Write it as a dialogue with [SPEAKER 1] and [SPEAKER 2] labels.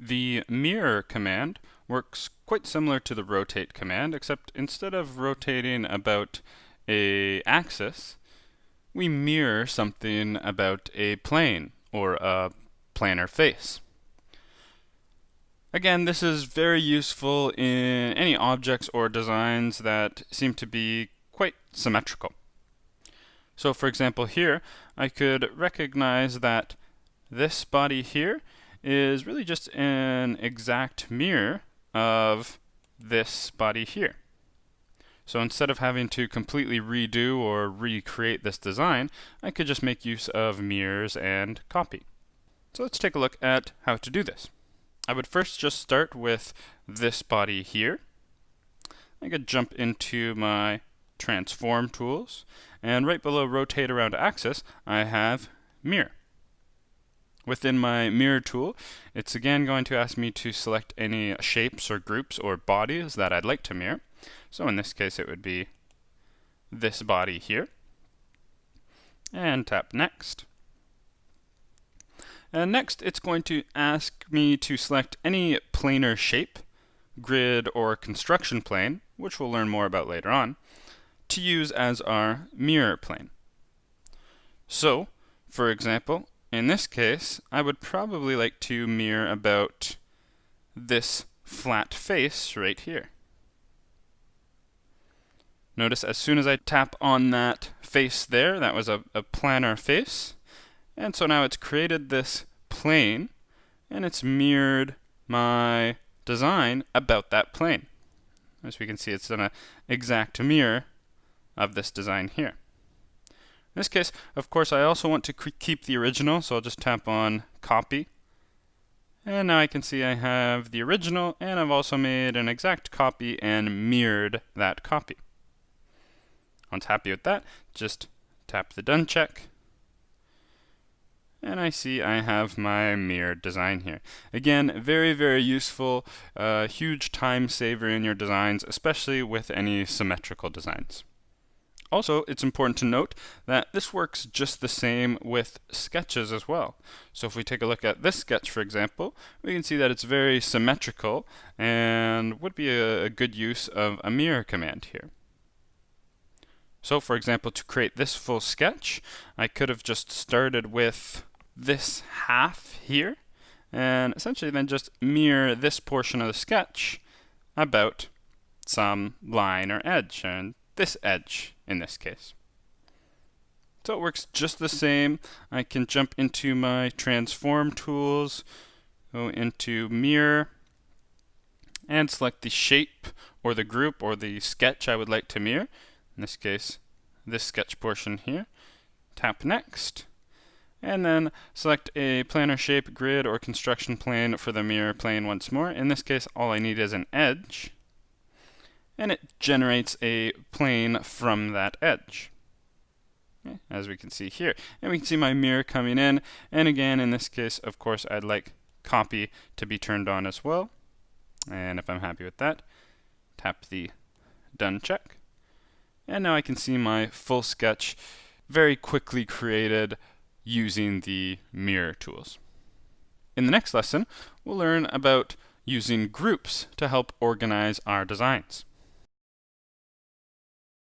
[SPEAKER 1] The mirror command works quite similar to the rotate command, except instead of rotating about a axis, we mirror something about a plane or a planar face. Again, this is very useful in any objects or designs that seem to be quite symmetrical. So for example here, I could recognize that this body here is really just an exact mirror of this body here. So instead of having to completely redo or recreate this design, I could just make use of mirrors and copy. So let's take a look at how to do this. I would first just start with this body here. I could jump into my transform tools, and right below rotate around axis, I have mirror. Within my mirror tool, it's again going to ask me to select any shapes or groups or bodies that I'd like to mirror. So in this case, it would be this body here. And tap next. And next, it's going to ask me to select any planar shape, grid, or construction plane, which we'll learn more about later on, to use as our mirror plane. So, for example, in this case, I would probably like to mirror about this flat face right here. Notice as soon as I tap on that face there, that was a planar face. And so now it's created this plane, and it's mirrored my design about that plane. As we can see, it's done an exact mirror of this design here. In this case, of course, I also want to keep the original, so I'll just tap on copy. And now I can see I have the original, and I've also made an exact copy and mirrored that copy. Once happy with that, just tap the done check. And I see I have my mirrored design here. Again, very, very useful, huge time saver in your designs, especially with any symmetrical designs. Also, it's important to note that this works just the same with sketches as well. So if we take a look at this sketch, for example, we can see that it's very symmetrical and would be a good use of a mirror command here. So for example, to create this full sketch, I could have just started with this half here, and essentially then just mirror this portion of the sketch about some line or edge, and this edge in this case. So it works just the same. I can jump into my transform tools, go into mirror, and select the shape or the group or the sketch I would like to mirror. In this case, this sketch portion here. Tap next. And then select a planar shape, grid, or construction plane for the mirror plane once more. In this case, all I need is an edge. And it generates a plane from that edge, okay, as we can see here. And we can see my mirror coming in. And again, in this case, of course, I'd like copy to be turned on as well. And if I'm happy with that, tap the done check. And now I can see my full sketch very quickly created using the mirror tools. In the next lesson, we'll learn about using groups to help organize our designs.